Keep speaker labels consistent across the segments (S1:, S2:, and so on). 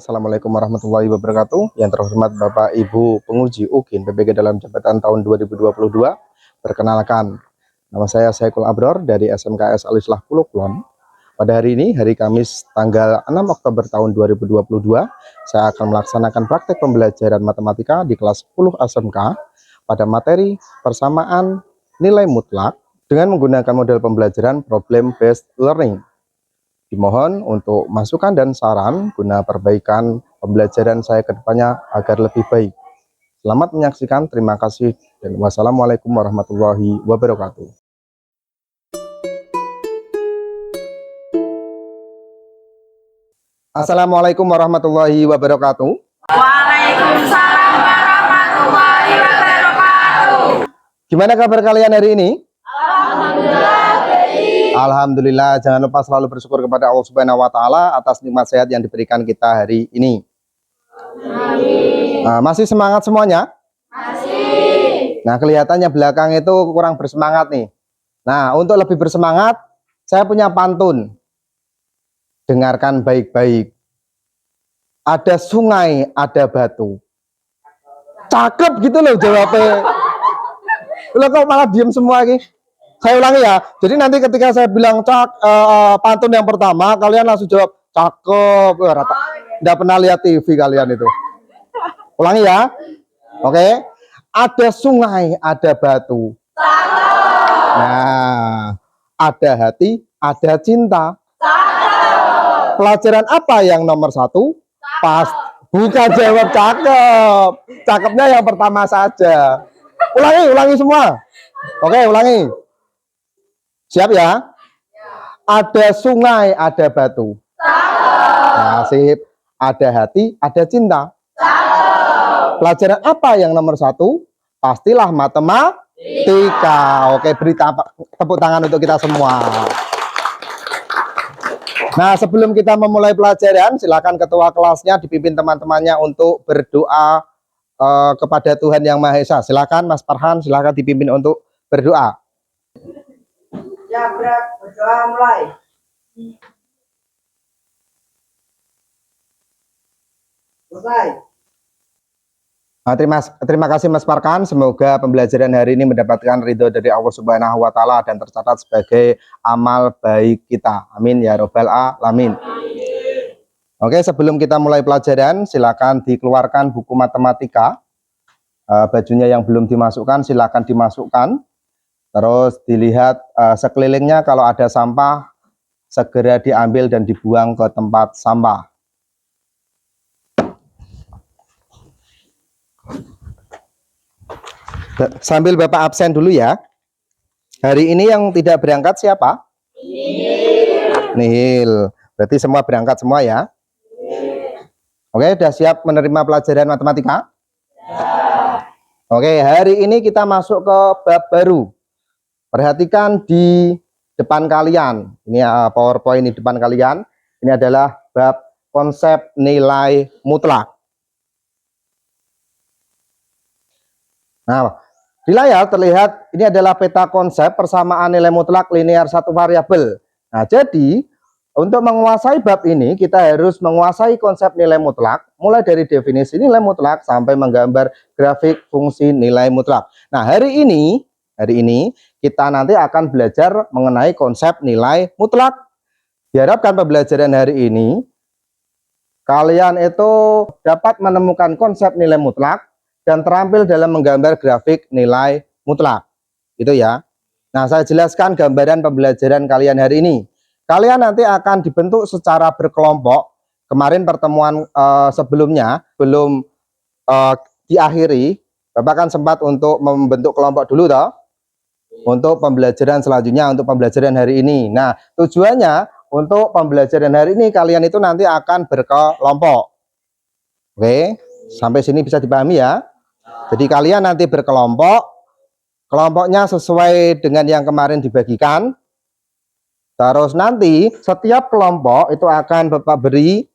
S1: Assalamualaikum warahmatullahi wabarakatuh. Yang terhormat Bapak Ibu penguji UKIN PPG dalam jabatan tahun 2022. Perkenalkan, nama saya Saikul Abror dari SMKS Alislah Pulau Kulon. Pada hari ini, hari Kamis tanggal 6 Oktober tahun 2022, saya akan melaksanakan praktek pembelajaran matematika di kelas 10 SMK pada materi persamaan nilai mutlak dengan menggunakan model pembelajaran problem based learning. Dimohon untuk masukan dan saran guna perbaikan pembelajaran saya ke depannya agar lebih baik. Selamat menyaksikan, terima kasih, dan wassalamualaikum warahmatullahi wabarakatuh. Assalamualaikum warahmatullahi wabarakatuh.
S2: Waalaikumsalam warahmatullahi wabarakatuh.
S1: Gimana kabar kalian hari ini?
S2: Alhamdulillah.
S1: Alhamdulillah, jangan lupa selalu bersyukur kepada Allah Subhanahu wa Ta'ala atas nikmat sehat yang diberikan kita hari ini. Masih semangat semuanya?
S2: Masih.
S1: Nah, kelihatannya belakang itu kurang bersemangat nih. Nah, untuk lebih bersemangat, saya punya pantun. Dengarkan baik-baik. Ada sungai, ada batu. Cakep gitu loh jawabnya. Loh kok malah diem semua ini? Saya ulangi ya. Jadi nanti ketika saya bilang pantun yang pertama, kalian langsung jawab cakep. Nggak pernah lihat TV kalian itu. Ulangi ya. Oke. Ada sungai, ada batu. Nah, ada hati, ada cinta. Pelajaran apa yang nomor 1? Pas. Bukan jawab cakep. Cakepnya yang pertama saja. Ulangi semua. Oke, ulangi. Siap ya? Ada sungai, ada batu. Nah, sip. Ada hati, ada cinta. Pelajaran apa yang nomor 1? Pastilah matematika. Oke, beri tepuk tangan untuk kita semua. Nah, sebelum kita memulai pelajaran, silakan ketua kelasnya dipimpin teman-temannya untuk berdoa kepada Tuhan Yang Maha Esa. Silakan Mas Farhan, silakan dipimpin untuk berdoa.
S3: Ya, berdoa mulai. Selesai.
S1: Nah, terima kasih Mas Farhan. Semoga pembelajaran hari ini mendapatkan ridho dari Allah Subhanahu wa Ta'ala dan tercatat sebagai amal baik kita. Amin ya robbal alamin. Oke, sebelum kita mulai pelajaran, silakan dikeluarkan buku matematika. Bajunya yang belum dimasukkan silakan dimasukkan. Terus dilihat sekelilingnya, kalau ada sampah segera diambil dan dibuang ke tempat sampah. Sambil Bapak absen dulu ya. Hari ini yang tidak berangkat siapa? Nihil. Berarti semua berangkat semua ya. Oke, sudah siap menerima pelajaran matematika? Oke, hari ini kita masuk ke bab baru. Perhatikan di depan kalian. Ini PowerPoint di depan kalian. Ini adalah bab konsep nilai mutlak. Nah, di layar terlihat ini adalah peta konsep persamaan nilai mutlak linear satu variabel. Nah, jadi untuk menguasai bab ini kita harus menguasai konsep nilai mutlak, mulai dari definisi nilai mutlak sampai menggambar grafik fungsi nilai mutlak. Nah, hari ini kita nanti akan belajar mengenai konsep nilai mutlak. Diharapkan pembelajaran hari ini kalian itu dapat menemukan konsep nilai mutlak dan terampil dalam menggambar grafik nilai mutlak. Itu ya. Nah, saya jelaskan gambaran pembelajaran kalian hari ini. Kalian nanti akan dibentuk secara berkelompok. Kemarin pertemuan sebelumnya belum diakhiri, Bapak kan sempat untuk membentuk kelompok dulu toh. Untuk pembelajaran selanjutnya, untuk pembelajaran hari ini. Nah, tujuannya untuk pembelajaran hari ini kalian itu nanti akan berkelompok. Oke, sampai sini bisa dipahami ya. Jadi kalian nanti berkelompok, kelompoknya sesuai dengan yang kemarin dibagikan. Terus nanti setiap kelompok itu akan Bapak beri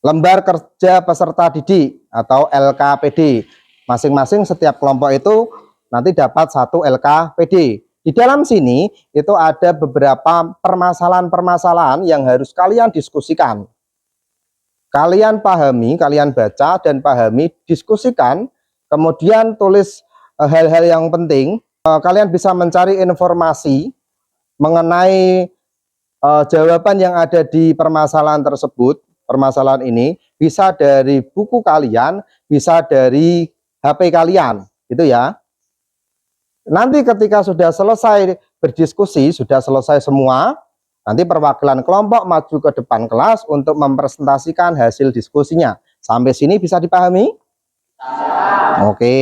S1: lembar kerja peserta didik atau LKPD. Masing-masing setiap kelompok itu nanti dapat 1 LKPD. Di dalam sini itu ada beberapa permasalahan-permasalahan yang harus kalian diskusikan. Kalian pahami, kalian baca dan pahami, diskusikan, kemudian tulis hal-hal yang penting. Kalian bisa mencari informasi mengenai jawaban yang ada di permasalahan tersebut. Permasalahan ini bisa dari buku kalian, bisa dari HP kalian, gitu ya. Nanti ketika sudah selesai berdiskusi, sudah selesai semua, nanti perwakilan kelompok maju ke depan kelas untuk mempresentasikan hasil diskusinya. Sampai sini bisa dipahami? Oke.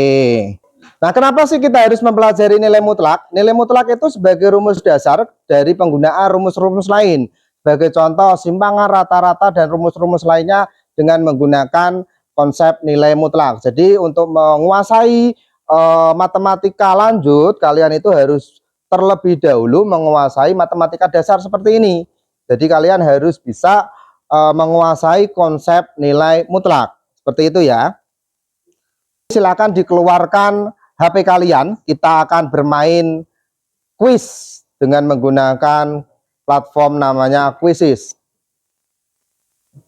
S1: Nah, kenapa sih kita harus mempelajari nilai mutlak? Nilai mutlak itu sebagai rumus dasar dari penggunaan rumus-rumus lain. Sebagai contoh, simpangan, rata-rata, dan rumus-rumus lainnya dengan menggunakan konsep nilai mutlak. Jadi, untuk menguasai matematika lanjut, kalian itu harus terlebih dahulu menguasai matematika dasar seperti ini. Jadi kalian harus bisa menguasai konsep nilai mutlak. Seperti itu ya. Silakan dikeluarkan HP kalian. Kita akan bermain quiz dengan menggunakan platform namanya Quizizz.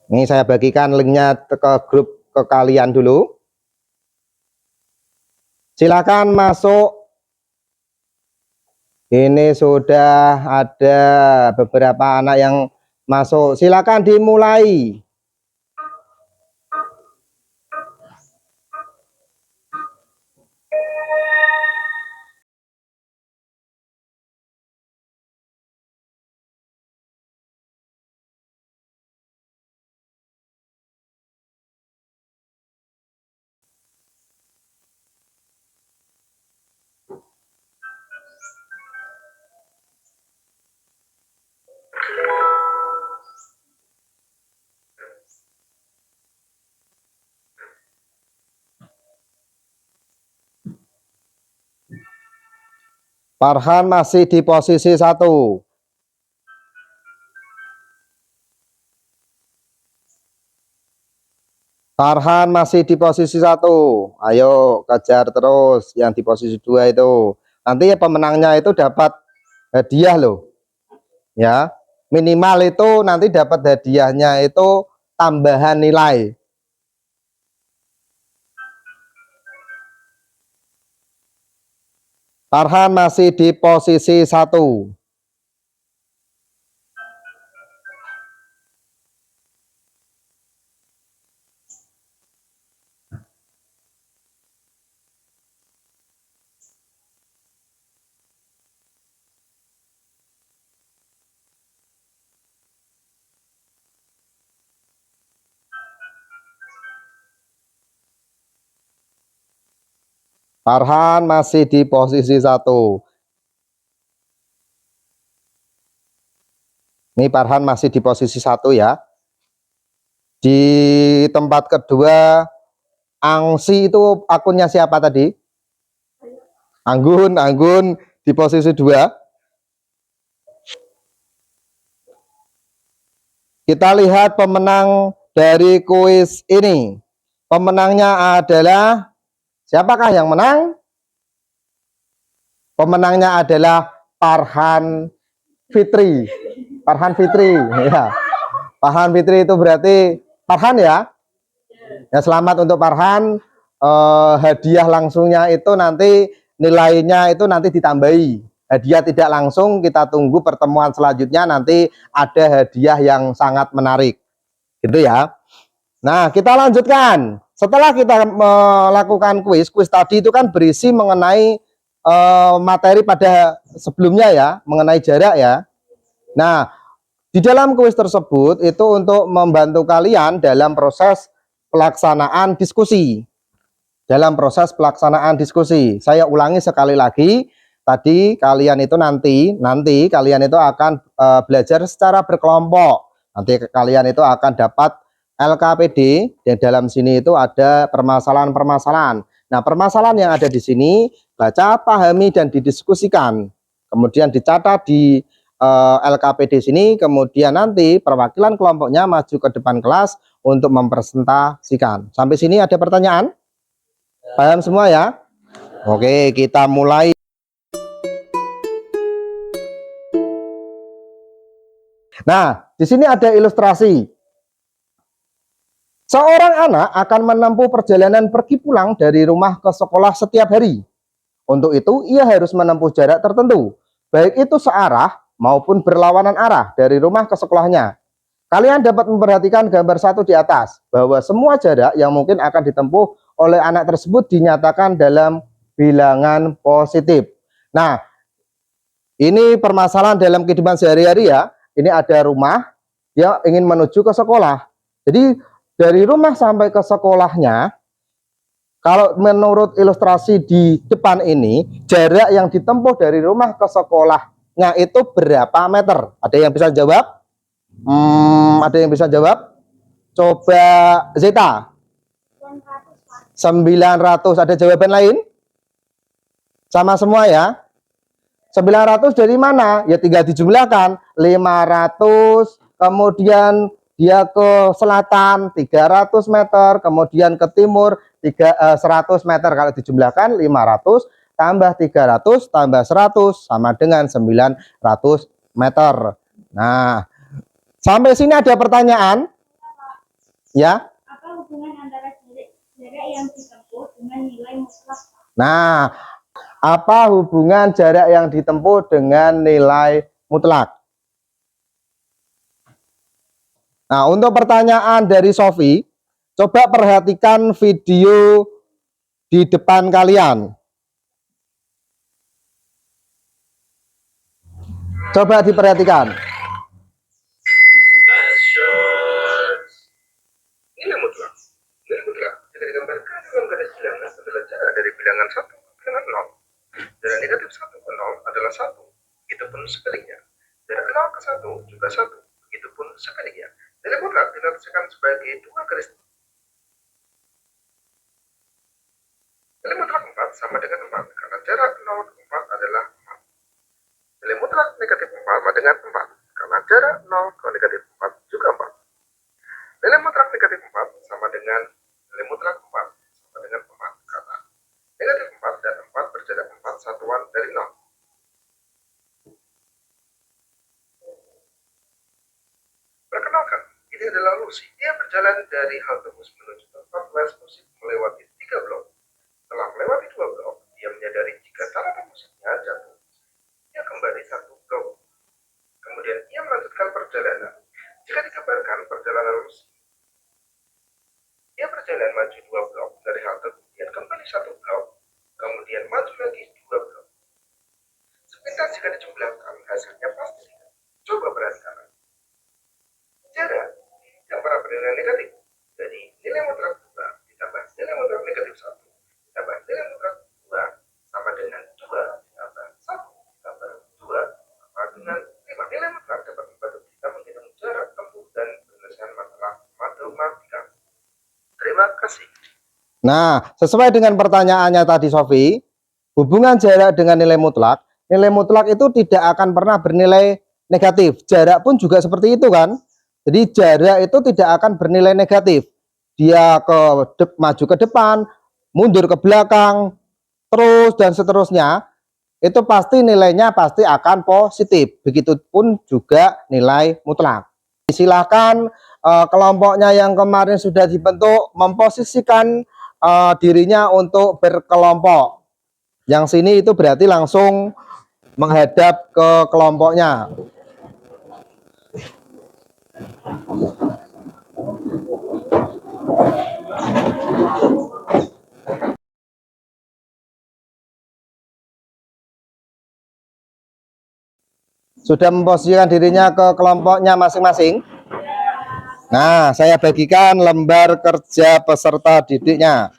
S1: Ini saya bagikan linknya ke grup ke kalian dulu. Silakan masuk. Ini sudah ada beberapa anak yang masuk. Silakan dimulai. Farhan masih di posisi 1. Farhan masih di posisi 1. Ayo kejar terus yang di posisi 2 itu. Nanti ya pemenangnya itu dapat hadiah loh. Ya, minimal itu nanti dapat hadiahnya itu tambahan nilai. Farhan masih di posisi 1. Farhan masih di posisi 1. Ini Farhan masih di posisi 1 ya. Di tempat kedua Angsi itu akunnya siapa tadi? Anggun di posisi 2. Kita lihat pemenang dari kuis ini. Pemenangnya adalah, siapakah yang menang? Pemenangnya adalah Farhan Fitri. Farhan Fitri, ya. Farhan Fitri itu berarti Farhan ya. Ya, selamat untuk Farhan. Hadiah langsungnya itu nanti nilainya itu nanti ditambahi. Hadiah tidak langsung, kita tunggu pertemuan selanjutnya, nanti ada hadiah yang sangat menarik. Gitu ya. Nah, kita lanjutkan. Setelah kita melakukan kuis tadi itu kan berisi mengenai materi pada sebelumnya ya, mengenai jarak ya. Nah, di dalam kuis tersebut itu untuk membantu kalian dalam proses pelaksanaan diskusi. Dalam proses pelaksanaan diskusi, saya ulangi sekali lagi, tadi kalian itu nanti kalian itu akan belajar secara berkelompok. Nanti kalian itu akan dapat LKPD, dan dalam sini itu ada permasalahan-permasalahan. Nah, permasalahan yang ada di sini baca, pahami, dan didiskusikan. Kemudian dicatat di LKPD sini, kemudian nanti perwakilan kelompoknya maju ke depan kelas untuk mempresentasikan. Sampai sini ada pertanyaan? Paham semua ya? Oke, kita mulai. Nah, di sini ada ilustrasi. Seorang anak akan menempuh perjalanan pergi pulang dari rumah ke sekolah setiap hari. Untuk itu, ia harus menempuh jarak tertentu, baik itu searah maupun berlawanan arah dari rumah ke sekolahnya. Kalian dapat memperhatikan gambar 1 di atas, bahwa semua jarak yang mungkin akan ditempuh oleh anak tersebut dinyatakan dalam bilangan positif. Nah, ini permasalahan dalam kehidupan sehari-hari ya. Ini ada rumah, dia ingin menuju ke sekolah. Jadi, dari rumah sampai ke sekolahnya, kalau menurut ilustrasi di depan ini, jarak yang ditempuh dari rumah ke sekolahnya itu berapa meter? Ada yang bisa jawab? Ada yang bisa jawab? Coba Zeta. 900. Ada jawaban lain? Sama semua ya? 900 dari mana? Ya tinggal dijumlahkan. 500, kemudian dia ke selatan 300 meter, kemudian ke timur 100 meter. Kalau dijumlahkan 500 tambah 300 tambah 100 sama dengan 900 meter. Nah, sampai sini ada pertanyaan? Ya?
S2: Apa hubungan antara jarak yang ditempuh dengan nilai mutlak?
S1: Nah, apa hubungan jarak yang ditempuh dengan nilai mutlak? Nah, untuk pertanyaan dari Sofi, coba perhatikan video di depan kalian. Coba diperhatikan.
S4: Nilai mutlak. Nilai mutlak jika digambarkan dalam garis bilangan adalah jarak dari bilangan 1 ke bilangan 0. Jarak negatif 1 ke 0 adalah 1. Begitupun sebaliknya. Jarak 0 ke 1 juga 1. Begitupun sebaliknya. Nilai mutlak diartikan sebagai dua garis. Nilai mutlak 4 sama dengan 4 karena jarak 0 ke 4 adalah 4. Nilai mutlak negatif 4 sama dengan 4 karena jarak 0 ke negatif 4 juga 4. Nilai mutlak negatif 4 sama dengan nilai mutlak 4 sama dengan 4 karena negatif 4 dan 4 berjarak 4 satuan dari 0. Perkenalkan, ini adalah Lucy. Dia berjalan dari halte bus menuju tempat les musik melewati 3 blok. Setelah melewati 2 blok, dia menyadari jika taratan musiknya jatuh. Dia kembali 1 blok. Kemudian ia melanjutkan perjalanan. Jika digambarkan perjalanan Lucy, dia berjalan maju 2 blok dari halte, kemudian kembali 1 blok, kemudian maju lagi 2 blok. Sepintas jika dijumlahkan, hasilnya pasti. Coba perhatikan. Jarak yang pernah bernilai negatif. Jadi nilai mutlak 2 ditambah nilai mutlak negatif 1 ditambah nilai mutlak 2 sama dengan 2 ditambah 1 ditambah 2 sama dengan 5. Nilai mutlak dapat membantu kita menghitung jarak tempuh dan penyelesaian masalah matematika. Terima kasih.
S1: Nah, sesuai dengan pertanyaannya tadi Sofi, hubungan jarak dengan nilai mutlak itu tidak akan pernah bernilai negatif. Jarak pun juga seperti itu kan. Jadi jarak itu tidak akan bernilai negatif. Dia maju ke depan, mundur ke belakang, terus dan seterusnya, itu pasti nilainya pasti akan positif. Begitupun juga nilai mutlak. Silakan kelompoknya yang kemarin sudah dibentuk memposisikan dirinya untuk berkelompok. Yang sini itu berarti langsung menghadap ke kelompoknya. Sudah memposisikan dirinya ke kelompoknya masing-masing? Nah, saya bagikan lembar kerja peserta didiknya.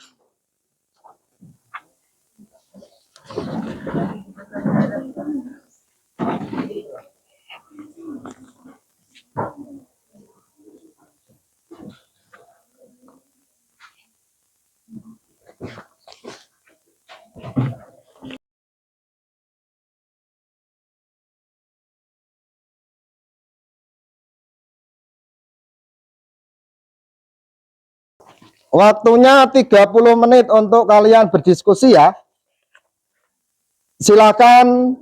S1: Waktunya 30 menit untuk kalian berdiskusi ya. Silakan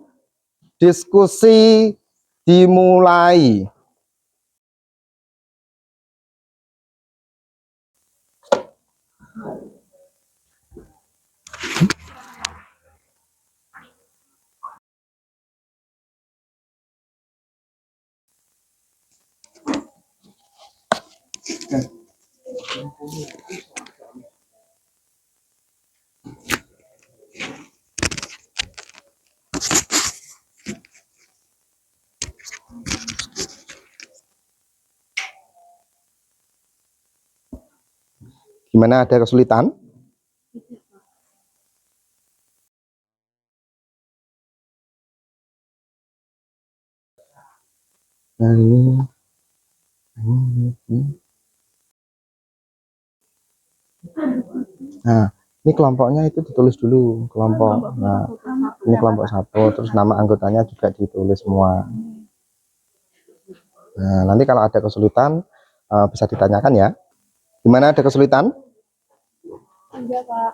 S1: diskusi dimulai. Gimana, ada kesulitan? Nah, nah, ini kelompoknya itu ditulis dulu, kelompok. Nah, ini kelompok 1, terus nama anggotanya juga ditulis semua. Nah, nanti kalau ada kesulitan bisa ditanyakan ya. Gimana, ada kesulitan?
S2: Enggak, Pak.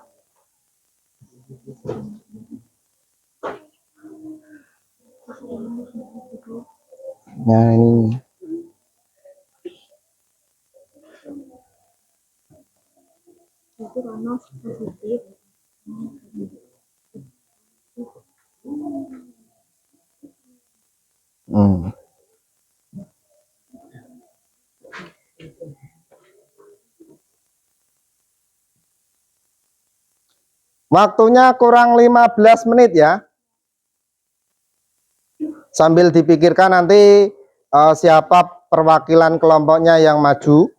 S1: Nah, ini.
S2: Itu karena positif.
S1: Hmm. Waktunya kurang 15 menit ya. Sambil dipikirkan nanti siapa perwakilan kelompoknya yang maju.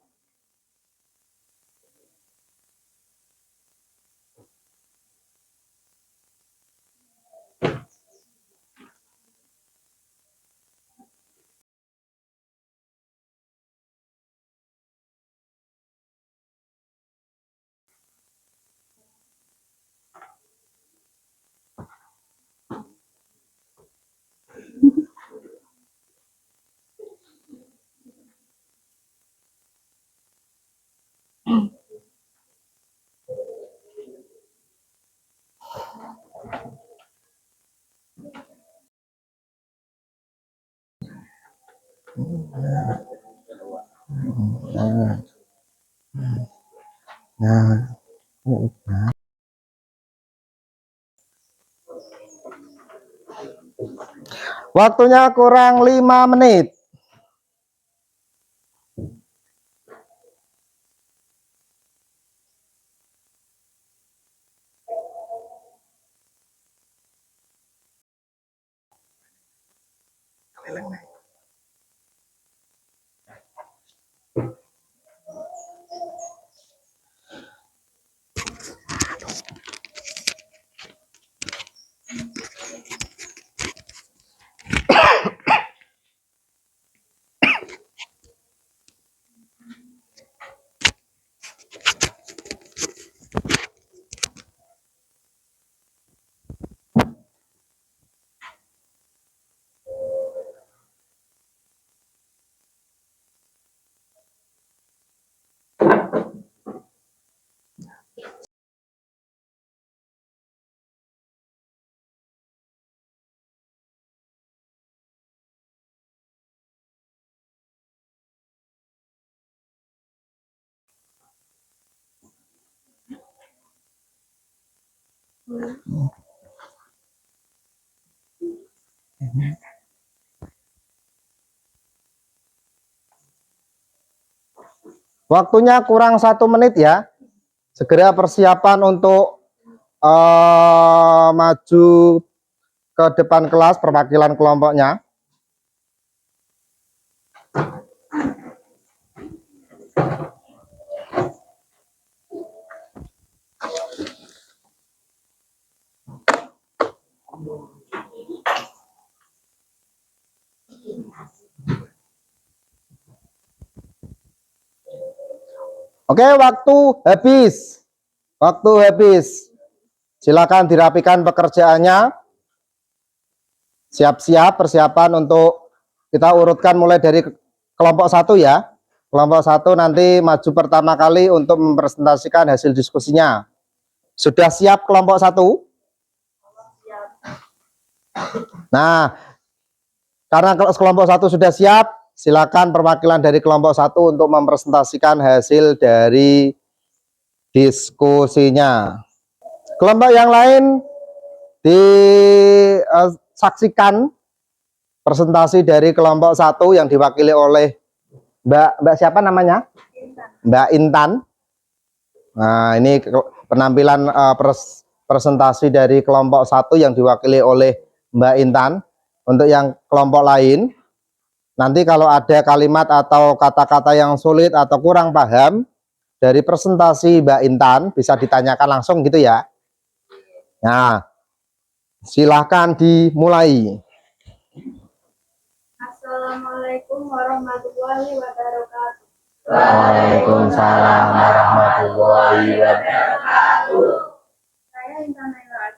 S1: Nah, waktunya kurang 5 menit. Waktunya kurang 1 menit ya. Segera persiapan untuk maju ke depan kelas perwakilan kelompoknya. Oke, waktu habis. Waktu habis. Silakan dirapikan pekerjaannya. Siap-siap persiapan untuk kita urutkan mulai dari kelompok 1 ya. Kelompok 1 nanti maju pertama kali untuk mempresentasikan hasil diskusinya. Sudah siap kelompok 1? Nah, karena kelompok 1 sudah siap, silakan perwakilan dari kelompok 1 untuk mempresentasikan hasil dari diskusinya. Kelompok yang lain disaksikan presentasi dari kelompok 1 yang diwakili oleh Mbak siapa namanya? Mbak Intan. Nah, ini penampilan presentasi dari kelompok 1 yang diwakili oleh Mbak Intan. Untuk yang kelompok lain, nanti kalau ada kalimat atau kata-kata yang sulit atau kurang paham dari presentasi Mbak Intan, bisa ditanyakan langsung gitu ya. Nah, silahkan dimulai.
S2: Assalamualaikum warahmatullahi wabarakatuh.
S1: Waalaikumsalam warahmatullahi wabarakatuh.
S2: Saya Intan Naila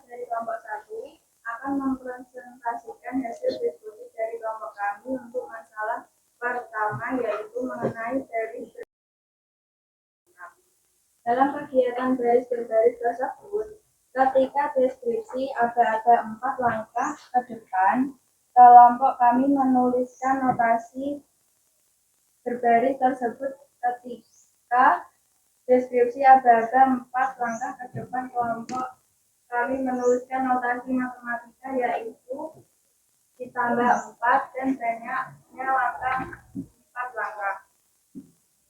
S2: dari kelompok 1 akan mempresentasikan hasil diskusi dari kelompok kami untuk masalah pertama, yaitu mengenai baris. Dalam kegiatan baris berbaris tersebut, ketika deskripsi ada 4 langkah ke depan, kelompok kami menuliskan notasi berbaris tersebut. Ketika deskripsi ada 4 langkah ke depan, kelompok kami menuliskan notasi matematika, yaitu ditambah 4 dan banyaknya langkah 4 langkah.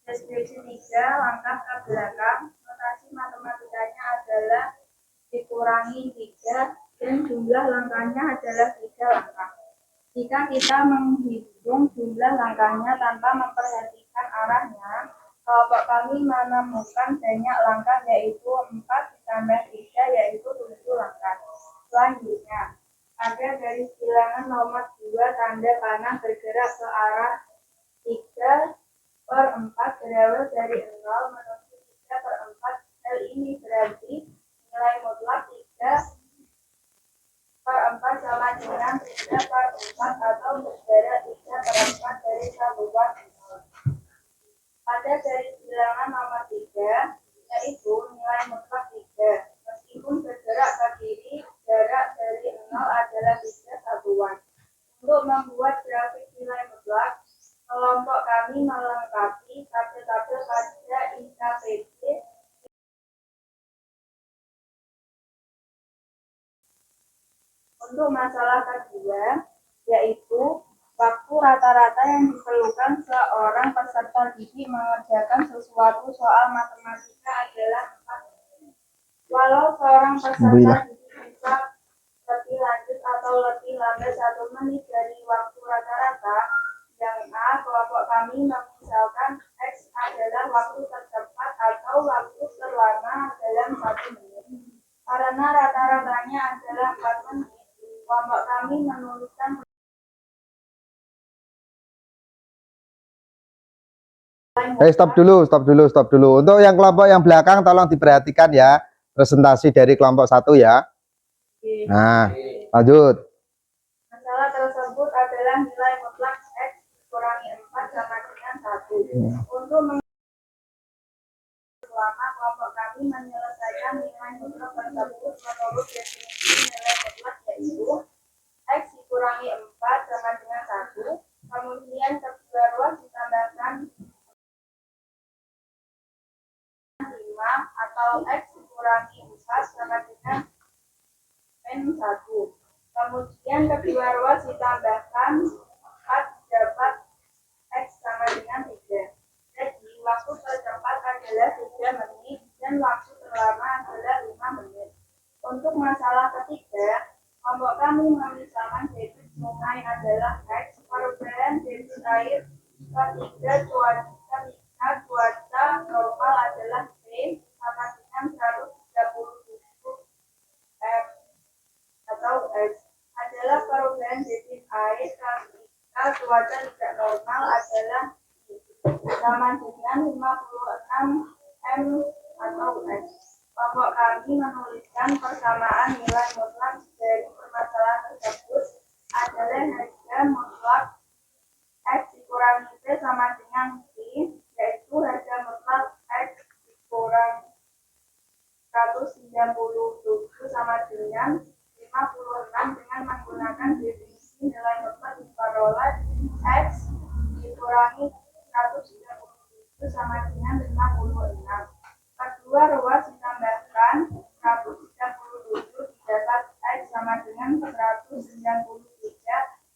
S2: Deskripsi 3 langkah ke belakang, notasi matematikanya adalah dikurangi 3 dan jumlah langkahnya adalah 3 langkah. Jika kita menghitung jumlah langkahnya tanpa memperhatikan arahnya, kelompok kami menemukan banyak langkah, yaitu 4 ditambah 3 yaitu 7 langkah. Selanjutnya, ada garis bilangan nomor 2 tanda panah bergerak ke arah 3/4 berawal dari 0 menuju 3/4. Hal ini berarti nilai mutlak 3/4 sama dengan 3/4 atau berjarak 3/4 dari satuan 0. Pada garis bilangan nomor 3, yaitu nilai mutlak 3. Meskipun bergerak ke kiri, jarak dari 0 adalah 3 satuan. Untuk membuat grafik nilai mutlak, kelompok kami melengkapi tabel-tabel pada IKPD. Untuk masalah kedua, yaitu waktu rata-rata yang diperlukan seorang peserta didik mengerjakan sesuatu soal matematika adalah 4 menit. Walau seorang peserta didik bisa lebih lanjut atau lebih lambat 1 menit dari waktu rata-rata, yang A, kelompok kami memisalkan X adalah waktu tercepat atau waktu terlama dalam 1 menit. Karena rata-ratanya adalah 4 menit, kelompok kami menuliskan
S1: Stop dulu. Untuk yang kelompok yang belakang tolong diperhatikan ya, presentasi dari kelompok 1 ya. Nah, lanjut.
S2: Masalah tersebut adalah nilai mutlak X dikurangi 4 sama dengan 1. Untuk selama kelompok kami menyelesaikan nilai mutlak tersebut menurut definisi nilai mutlak, yaitu X dikurangi 4 sama dengan 1, kemudian kedua ruas ditambahkan 5, atau X dikurangi 4 sama dengan min 1. Kemudian kedua ruas ditambahkan 4 dapat X sama dengan 3. Jadi waktu tercepat adalah 3 menit dan waktu terlama adalah 5 menit. Untuk masalah ketiga, kelompok kami memisahkan debit sungai adalah X, perubahan debit air ketika cuaca normal adalah B sama dengan 137 M, atau X adalah perubahan debit air ketika cuaca tidak normal adalah sama dengan 56 M, atau X. Kelompok kami menuliskan persamaan nilai mutlak dari permasalahan tersebut adalah harga mutlak X dikurangi T sama dengan T, yaitu harga mutlak X dikurangi 197 sama dengan 56 dengan menggunakan definisi nilai mutlak diperoleh X dikurangi 197 sama dengan 56. Kedua ruas ditambahkan 137 didapat X sama dengan 193,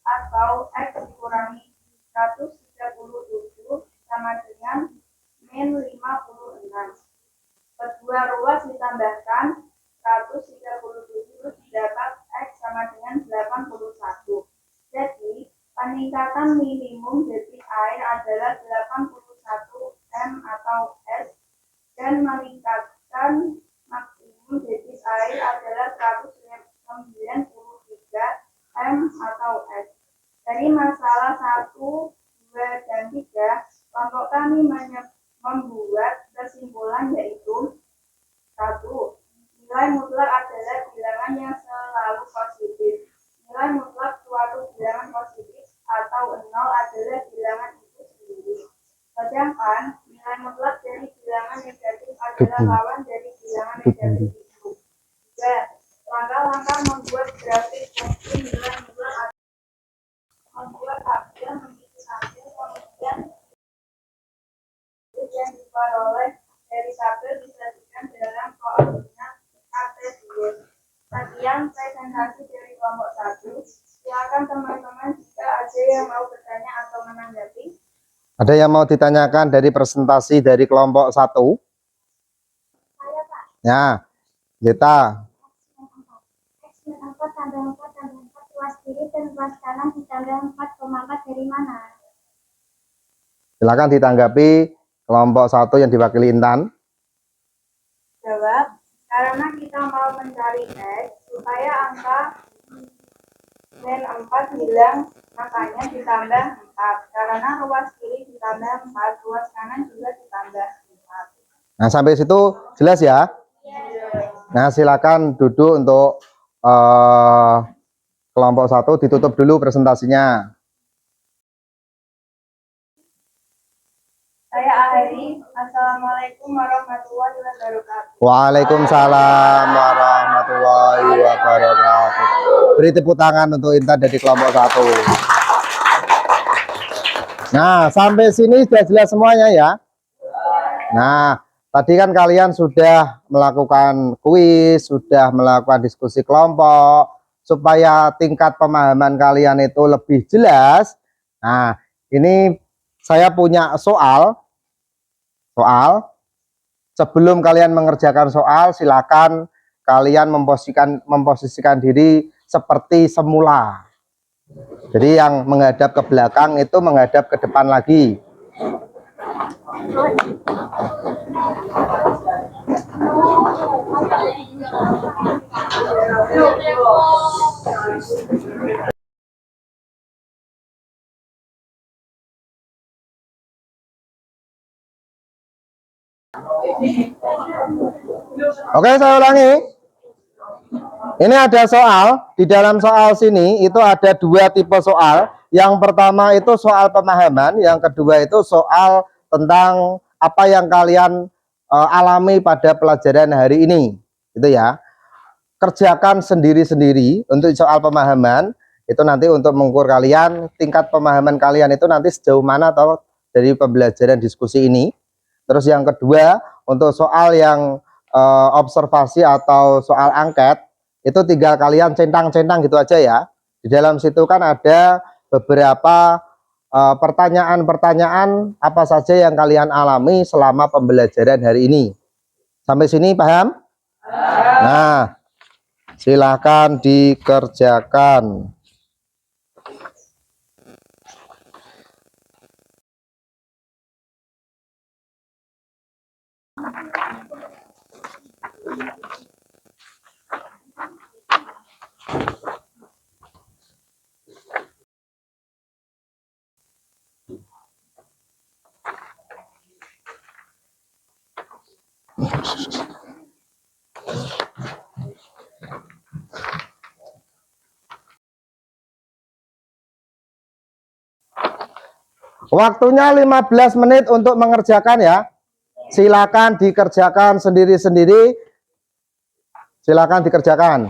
S2: atau X dikurangi 137 sama dengan min Kedua ruas ditambahkan 137 didapat X sama dengan 81. Jadi, peningkatan minimum debit air adalah 81 M atau S dan meningkatkan maksimum debit air adalah 193 M atau S. Dari masalah 1, 2, dan 3, kelompok kami membuat kesimpulan yaitu 1. Nilai mutlak adalah bilangan yang selalu positif. Nilai mutlak suatu bilangan positif atau 0 adalah bilangan itu sendiri. Sedangkan nilai mutlak dari bilangan negatif adalah lawan dari bilangan negatif itu. 2. Langkah-langkah membuat grafik fungsi nilai mutlak membuat tabel mengisi tabel kemudian yang diperoleh dari tabel disajikan dalam koordinat kartesius. Sekian presentasi dari kelompok 1. Silakan teman-teman jika ada yang mau bertanya atau menanggapi.
S1: Ada yang mau ditanyakan dari presentasi dari kelompok 1?
S2: Saya Pak.
S1: Ya, Zeta.
S2: X 4 tambah 4 tambah 4 ruas kiri dan ruas kanan ditambah 4,4 dari mana?
S1: Silakan ditanggapi kelompok 1 yang diwakili Intan.
S2: Jawab, karena kita mau mencari X supaya angka min 4 hilang, makanya ditambah 4. Karena ruas kiri ditambah 4, ruas kanan juga ditambah 4.
S1: Nah, sampai situ jelas ya? Nah, silakan duduk untuk kelompok 1, ditutup dulu presentasinya.
S2: Saya akhiri. Assalamualaikum warahmatullahi wabarakatuh.
S1: Waalaikumsalam warahmatullahi wabarakatuh. Beri tepuk tangan untuk Intan dari kelompok 1. Nah, sampai sini sudah jelas semuanya ya. Nah, tadi kan kalian sudah melakukan kuis, sudah melakukan diskusi kelompok, supaya tingkat pemahaman kalian itu lebih jelas. Nah, ini saya punya soal. Sebelum kalian mengerjakan soal, silakan kalian memposisikan diri seperti semula. Jadi yang menghadap ke belakang itu menghadap ke depan lagi. Oke, saya ulangi. Ini ada soal. Di dalam soal sini itu ada 2 tipe soal. Yang pertama itu soal pemahaman, yang kedua itu soal tentang apa yang kalian alami pada pelajaran hari ini. Itu ya. Kerjakan sendiri-sendiri untuk soal pemahaman. Itu nanti untuk mengukur kalian tingkat pemahaman kalian itu nanti sejauh mana atau dari pembelajaran diskusi ini. Terus yang kedua, untuk soal yang observasi atau soal angket, itu tinggal kalian centang-centang gitu aja ya. Di dalam situ kan ada beberapa pertanyaan-pertanyaan apa saja yang kalian alami selama pembelajaran hari ini. Sampai sini paham? Nah, silakan dikerjakan. Waktunya 15 menit untuk mengerjakan ya. Silakan dikerjakan sendiri-sendiri. Silakan dikerjakan.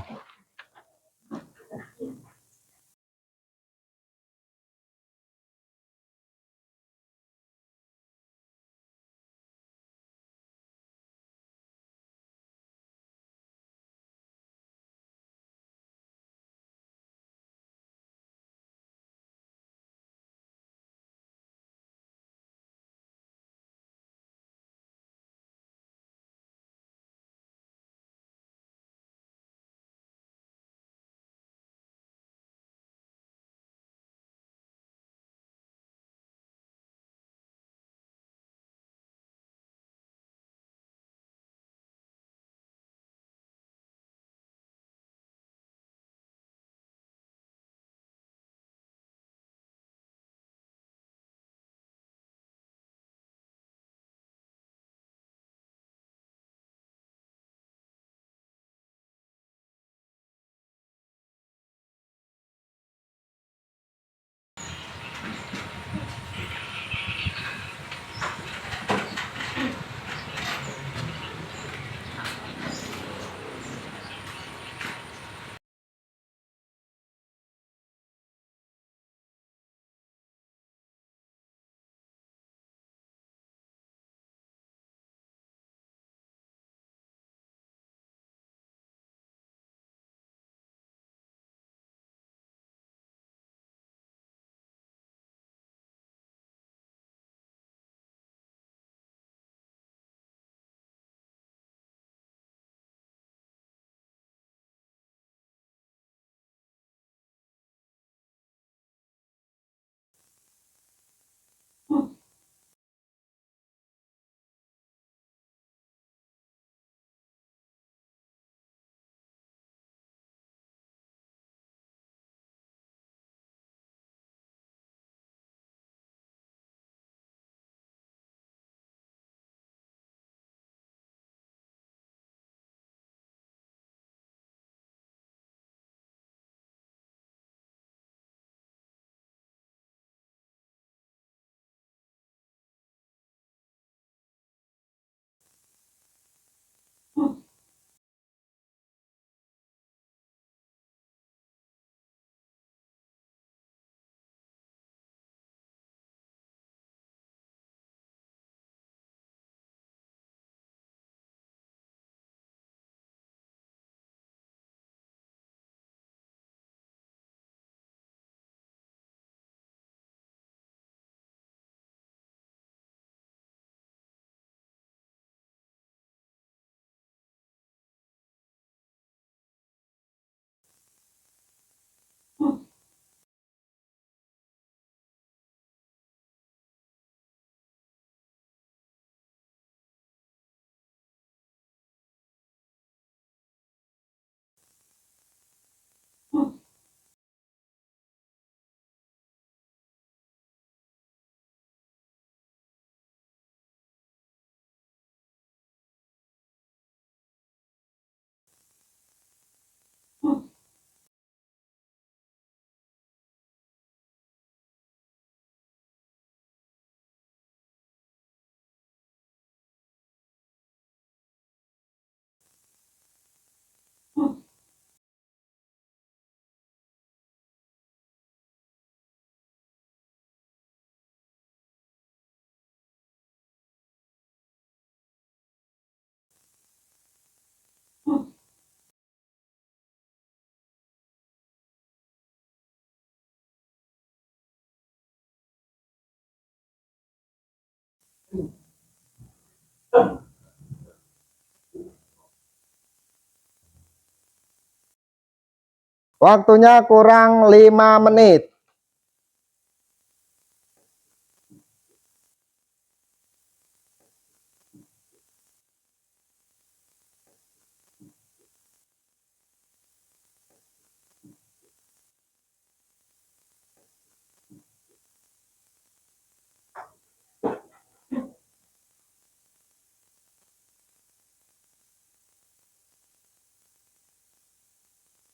S1: Waktunya kurang 5 menit.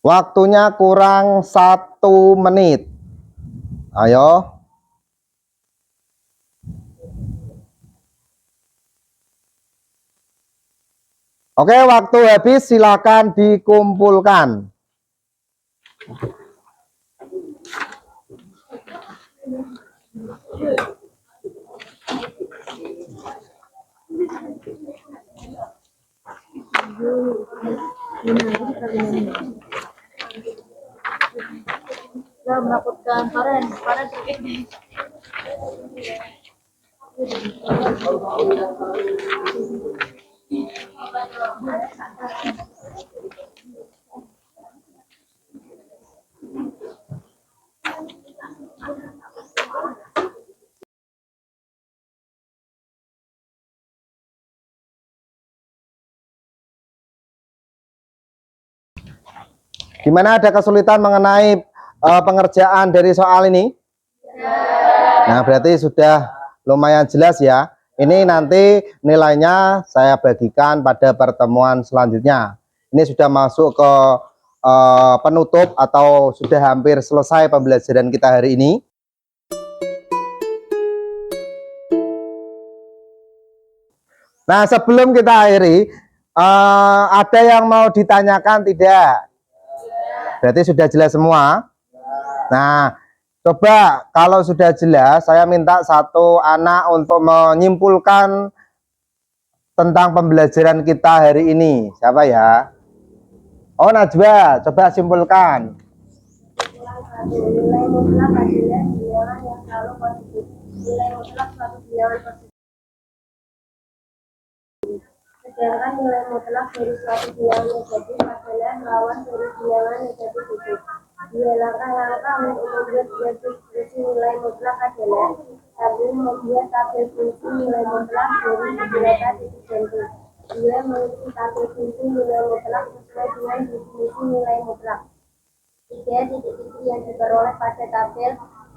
S1: Waktunya kurang 1 menit. Ayo. Oke, waktu habis, silakan dikumpulkan.
S2: Menakutkan Faren
S1: Gimana, ada kesulitan mengenai pengerjaan dari soal ini? Nah, berarti sudah lumayan jelas ya. Ini nanti nilainya saya bagikan pada pertemuan selanjutnya. Ini sudah masuk ke penutup atau sudah hampir selesai pembelajaran kita hari ini. Nah, sebelum kita akhiri, ada yang mau ditanyakan tidak? Berarti sudah jelas semua. Nah, coba kalau sudah jelas, saya minta satu anak untuk menyimpulkan tentang pembelajaran kita hari ini. Siapa ya? Oh, Najwa, coba simpulkan.
S2: nilai mutlak adalah bilangan yang selalu positif. Nilai mutlak suatu bilangan positif. Sedangkan nilai mutlak dari suatu bilangan negatif adalah lawan dari bilangan negatif itu. Dua langkah-langkah untuk membuat ekspresi nilai mutlak adalah: satu, membuat tabel fungsi nilai mutlak dari beberapa titik tentu. Dua, mengisi tabel fungsi nilai mutlak sesuai dengan definisi nilai mutlak. Tiga, titik-titik yang diperoleh pada tabel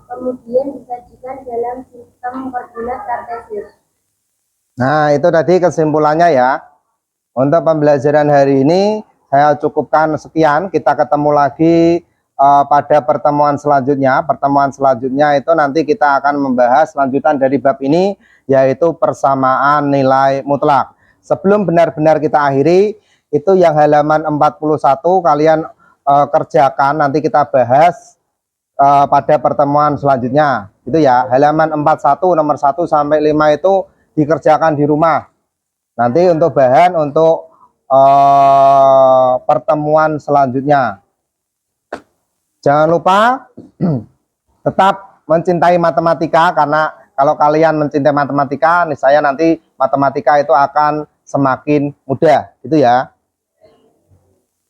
S2: kemudian disajikan dalam sistem koordinat kartesius.
S1: Nah, itu tadi kesimpulannya ya. Untuk pembelajaran hari ini saya cukupkan sekian. Kita ketemu lagi pada pertemuan selanjutnya. Pertemuan selanjutnya itu nanti kita akan membahas lanjutan dari bab ini, yaitu persamaan nilai mutlak. Sebelum benar-benar kita akhiri, itu yang halaman 41 kalian kerjakan, nanti kita bahas pada pertemuan selanjutnya. Itu ya, halaman 41 nomor 1 sampai 5 itu dikerjakan di rumah. Nanti untuk bahan untuk pertemuan selanjutnya. Jangan lupa tetap mencintai matematika, karena kalau kalian mencintai matematika, niscaya nanti matematika itu akan semakin mudah, gitu ya.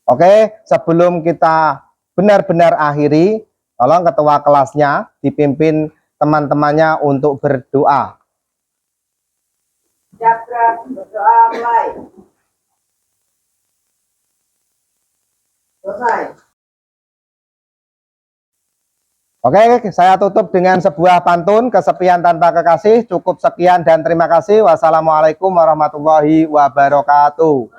S1: Oke, sebelum kita benar-benar akhiri, tolong ketua kelasnya dipimpin teman-temannya untuk berdoa.
S3: Jabra berdoa mulai. Selesai.
S1: Oke, saya tutup dengan sebuah pantun, kesepian tanpa kekasih. Cukup sekian dan terima kasih. Wassalamualaikum warahmatullahi wabarakatuh.